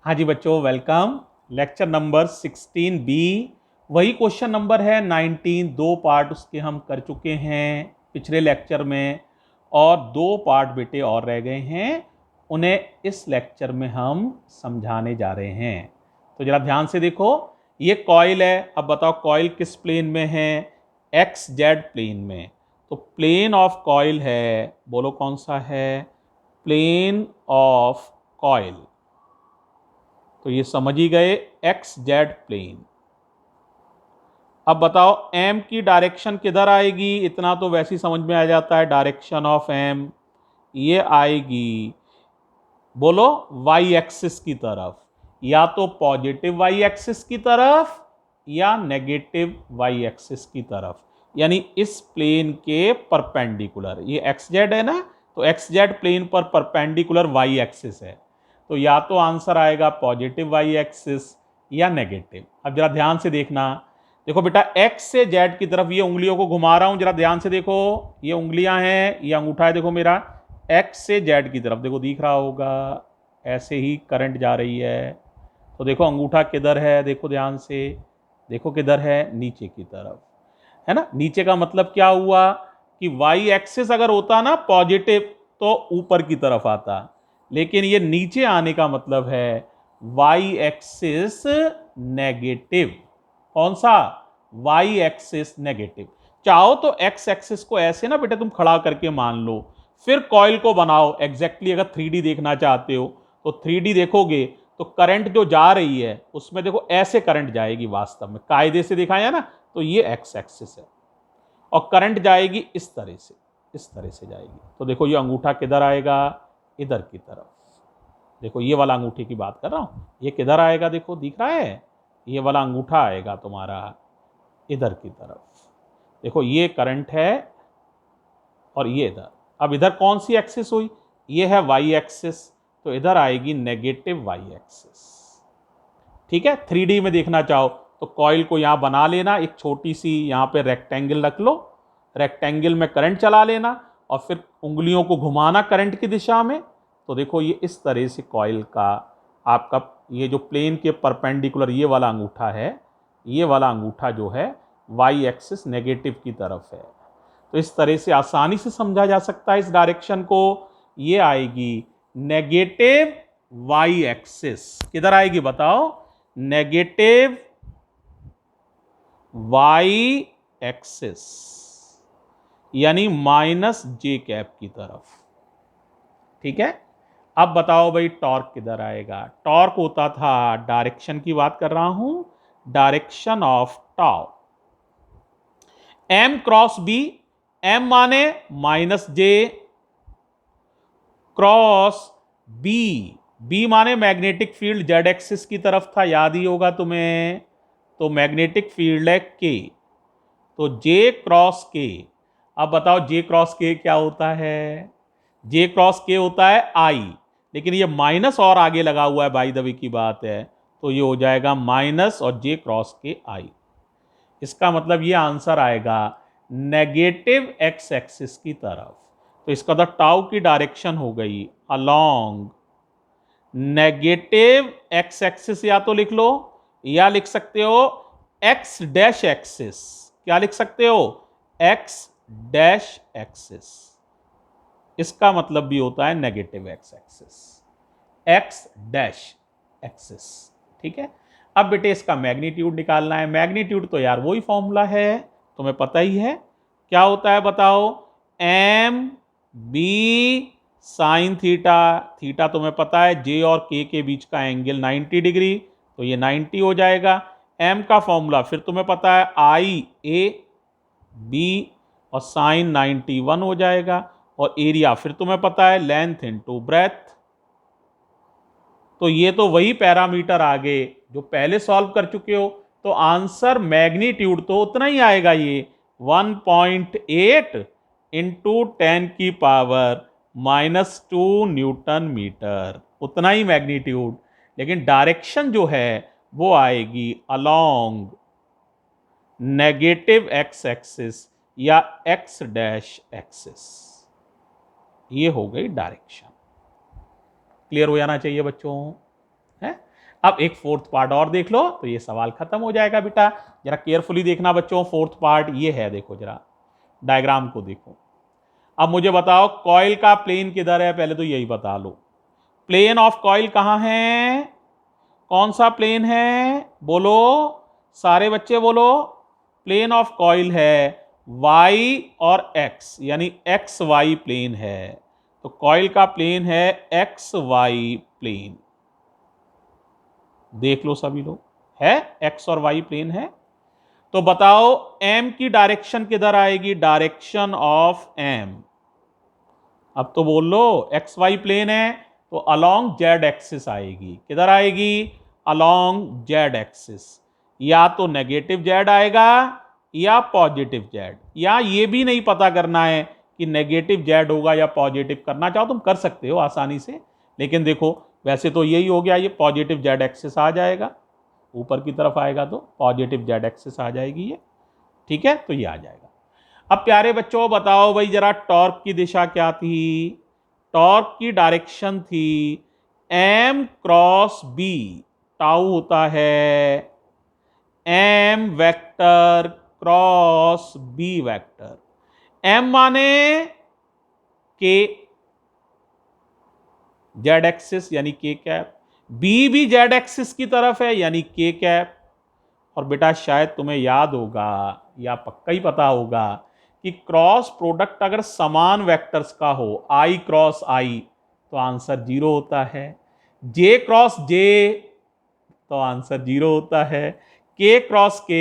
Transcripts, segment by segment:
हाँ जी बच्चों, welcome. Lecture number 16B। वही क्वेश्चन नंबर है 19। दो पार्ट उसके हम कर चुके हैं पिछले लेक्चर में, और दो पार्ट बेटे और रह गए हैं। उन्हें इस लेक्चर में हम समझाने जा रहे हैं। तो जरा ध्यान से देखो, ये कॉइल है। अब बताओ कॉइल किस प्लेन में है? एक्स जेड प्लेन में। तो प्लेन ऑफ कॉइल है, बोलो कौन सा है? Plane of coil. तो ये समझ ही गए, एक्स जेड प्लेन। अब बताओ एम की डायरेक्शन किधर आएगी? इतना तो वैसे ही समझ में आ जाता है, डायरेक्शन ऑफ एम ये आएगी, बोलो वाई एक्सिस की तरफ। या तो पॉजिटिव वाई एक्सिस की तरफ या नेगेटिव वाई एक्सिस की तरफ, यानी इस प्लेन के परपेंडिकुलर। ये एक्स जेड है ना, तो एक्स जेड प्लेन पर परपेंडिकुलर वाई एक्सिस है। तो या तो आंसर आएगा पॉजिटिव वाई एक्सिस या नेगेटिव। अब जरा ध्यान से देखना, देखो बेटा एक्स से जेड की तरफ ये उंगलियों को घुमा रहा हूं, जरा ध्यान से देखो। ये उंगलियां हैं, ये अंगूठा है, देखो मेरा एक्स से जेड की तरफ, देखो दिख रहा होगा ऐसे ही करंट जा रही है। तो देखो अंगूठा किधर है, देखो ध्यान से, देखो किधर है, नीचे की तरफ है ना। नीचे का मतलब क्या हुआ कि वाई एक्सिस अगर होता ना पॉजिटिव तो ऊपर की तरफ आता, लेकिन ये नीचे आने का मतलब है वाई एक्सिस नेगेटिव। कौन सा? Y axis negative. चाहो तो एक्स एक्सिस को ऐसे ना बेटा तुम खड़ा करके मान लो, फिर कॉइल को बनाओ एग्जैक्टली। अगर 3D देखना चाहते हो तो 3D देखोगे तो करंट जो जा रही है उसमें देखो ऐसे करंट जाएगी, वास्तव में कायदे से दिखाया ना, तो ये एक्स एक्सिस है। और करंट जाएगी इस तरह से, इस तरह से जाएगी। तो देखो ये अंगूठा किधर आएगा? इधर की तरफ। देखो ये वाला अंगूठे की बात कर रहा हूं, ये किधर आएगा? देखो दिख रहा है, ये वाला अंगूठा आएगा तुम्हारा इधर की तरफ। देखो ये करंट है और ये इधर। अब इधर कौन सी एक्सिस हुई? ये है वाई एक्सिस, तो इधर आएगी नेगेटिव वाई एक्सिस। ठीक है, 3D में देखना चाहो तो कॉइल को यहां बना लेना, एक छोटी सी यहां पे रेक्टेंगल रख लो, रेक्टेंगल में करंट चला लेना और फिर उंगलियों को घुमाना करंट की दिशा में। तो देखो ये इस तरह से कॉइल का आपका ये जो प्लेन के परपेंडिकुलर ये वाला अंगूठा है, ये वाला अंगूठा जो है वाई एक्सिस नेगेटिव की तरफ है। तो इस तरह से आसानी से समझा जा सकता है इस डायरेक्शन को। ये आएगी नेगेटिव वाई एक्सिस। किधर आएगी बताओ? नेगेटिव वाई एक्सिस, यानी माइनस जे कैप की तरफ। ठीक है, अब बताओ भाई टॉर्क किधर आएगा? टॉर्क होता था, डायरेक्शन की बात कर रहा हूं, direction of tau, M cross B. M माने minus J cross B, B माने मैग्नेटिक फील्ड जेड एक्सिस की तरफ था, याद ही होगा तुम्हें। तो मैग्नेटिक फील्ड है के, तो जे क्रॉस के। अब बताओ जे क्रॉस के क्या होता है? जे क्रॉस के होता है आई, लेकिन ये माइनस और आगे लगा हुआ है, बाई द वे की बात है, तो ये हो जाएगा माइनस और जे क्रॉस के आई। इसका मतलब ये आंसर आएगा नेगेटिव एक्स एक्सिस की तरफ। तो इसका तो टाउ की डायरेक्शन हो गई अलोंग नेगेटिव एक्स एक्सिस, या तो लिख लो या लिख सकते हो एक्स डैश एक्सिस। क्या लिख सकते हो? X dash axis. इसका मतलब भी होता है negative x axis, x dash axis. ठीक है, अब बेटे इसका मैग्नीट्यूड निकालना है। मैग्नीट्यूड तो यार वही फॉर्मूला है, तुम्हें पता ही है क्या होता है, बताओ। M B sine theta, theta तुम्हें पता है जे और के बीच का एंगल 90 डिग्री, तो ये 90 हो जाएगा। एम का फॉर्मूला फिर तुम्हें पता है आई ए बी और साइन 91 हो जाएगा। और एरिया फिर तुम्हें पता है लेंथ इनटू ब्रेथ। तो ये तो वही पैरामीटर आ गए जो पहले सॉल्व कर चुके हो। तो आंसर मैग्नीट्यूड तो उतना ही आएगा, ये 1.8 इंटू 10 की पावर -2 न्यूटन मीटर, उतना ही मैग्नीट्यूड। लेकिन डायरेक्शन जो है वो आएगी अलोंग नेगेटिव एक्स एक्सिस या एक्स डैश एक्सिस। ये हो गई डायरेक्शन। क्लियर हो जाना चाहिए बच्चों, है। अब एक फोर्थ पार्ट और देख लो तो ये सवाल खत्म हो जाएगा बेटा। जरा केयरफुली देखना बच्चों, फोर्थ पार्ट ये है, देखो जरा डायग्राम को देखो। अब मुझे बताओ कॉइल का प्लेन किधर है, पहले तो यही बता लो। प्लेन ऑफ कॉइल कहां है, कौन सा प्लेन है, बोलो सारे बच्चे बोलो। प्लेन ऑफ कॉइल है y और x, यानी एक्स वाई प्लेन है। तो कॉइल का प्लेन है एक्स वाई प्लेन, देख लो सभी लोग, है एक्स और वाई प्लेन है। तो बताओ m की डायरेक्शन किधर आएगी, डायरेक्शन ऑफ m। अब तो बोल लो एक्स वाई प्लेन है तो अलोंग जेड एक्सिस आएगी, किधर आएगी, अलोंग जेड एक्सिस। या तो नेगेटिव जेड आएगा या पॉजिटिव जेड, या ये भी नहीं पता करना है कि नेगेटिव जेड होगा या पॉजिटिव, करना चाहो तुम कर सकते हो आसानी से, लेकिन देखो वैसे तो यही हो गया, ये पॉजिटिव जेड एक्सिस आ जाएगा, ऊपर की तरफ आएगा तो पॉजिटिव जेड एक्सिस आ जाएगी ये, ठीक है, तो ये आ जाएगा। अब प्यारे बच्चों बताओ भाई जरा टॉर्क की दिशा क्या थी, टॉर्क की डायरेक्शन थी m क्रॉस b, टाउ होता है m vector cross b vector. m माने k जेड एक्सिस यानी k कैप, b भी जेड एक्सिस की तरफ है यानी k कैप। और बेटा शायद तुम्हें याद होगा या पक्का ही पता होगा कि क्रॉस प्रोडक्ट अगर समान वेक्टर्स का हो i क्रॉस i तो आंसर 0 होता है, j क्रॉस j तो आंसर 0 होता है, k क्रॉस k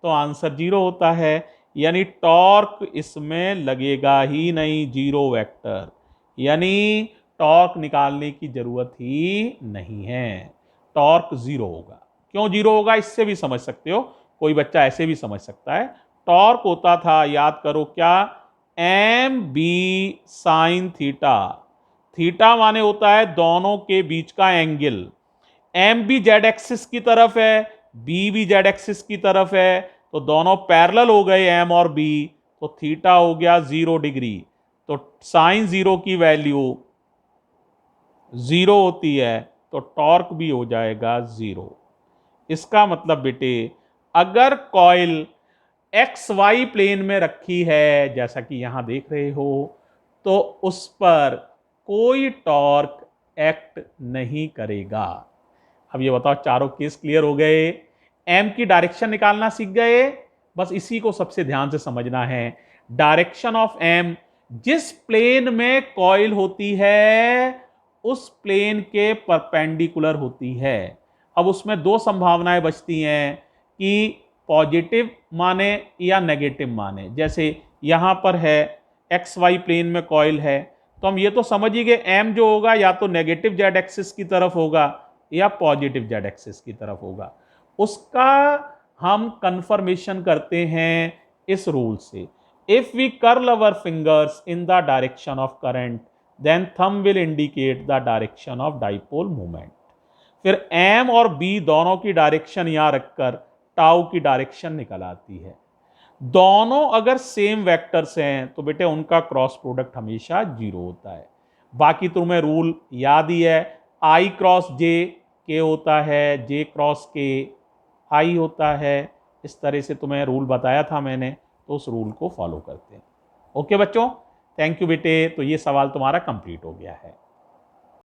तो आंसर 0 होता है। यानी टॉर्क इसमें लगेगा ही नहीं, 0 वेक्टर, यानी टॉर्क निकालने की जरूरत ही नहीं है, टॉर्क 0 होगा। क्यों 0 होगा इससे भी समझ सकते हो, कोई बच्चा ऐसे भी समझ सकता है। टॉर्क होता था, याद करो क्या, M B sine theta, theta माने होता है दोनों के बीच का एंगल। एम भी जेड एक्सिस की तरफ है, बी भी जेड एक्सिस की तरफ है, तो दोनों पैरेलल हो गए एम और बी, तो थीटा हो गया 0 डिग्री। तो साइन 0 की वैल्यू 0 होती है तो टॉर्क भी हो जाएगा 0। इसका मतलब बेटे अगर कॉइल एक्स वाई प्लेन में रखी है जैसा कि यहां देख रहे हो, तो उस पर कोई टॉर्क एक्ट नहीं करेगा। अब ये बताओ चारों केस क्लियर हो गए, एम की डायरेक्शन निकालना सीख गए, बस इसी को सबसे ध्यान से समझना है। डायरेक्शन ऑफ एम, जिस प्लेन में कॉइल होती है उस प्लेन के परपेंडिकुलर होती है। अब उसमें दो संभावनाएं बचती हैं कि पॉजिटिव माने या नेगेटिव माने। जैसे यहां पर है एक्स वाई प्लेन में कॉइल है, तो हम ये तो समझ ही गए एम जो होगा या तो नेगेटिव जेड एक्सिस की तरफ होगा या पॉजिटिव जेड एक्सिस की तरफ होगा। उसका हम कंफर्मेशन करते हैं इस रूल से, if we curl our fingers in the direction of current then thumb will indicate the direction of dipole movement. फिर एम और बी दोनों की डायरेक्शन यहां रखकर टाउ की डायरेक्शन निकल आती है। दोनों अगर सेम वेक्टर्स हैं तो बेटे उनका क्रॉस प्रोडक्ट हमेशा 0 होता है। बाकी तुम्हें रूल याद ही है, आई क्रॉस जे के होता है, जे क्रॉस के आई होता है। इस तरह से तुम्हें रूल बताया था मैंने, तो उस रूल को फॉलो करते हैं। ओके बच्चों, थैंक यू बेटे। तो ये सवाल तुम्हारा कंप्लीट हो गया है।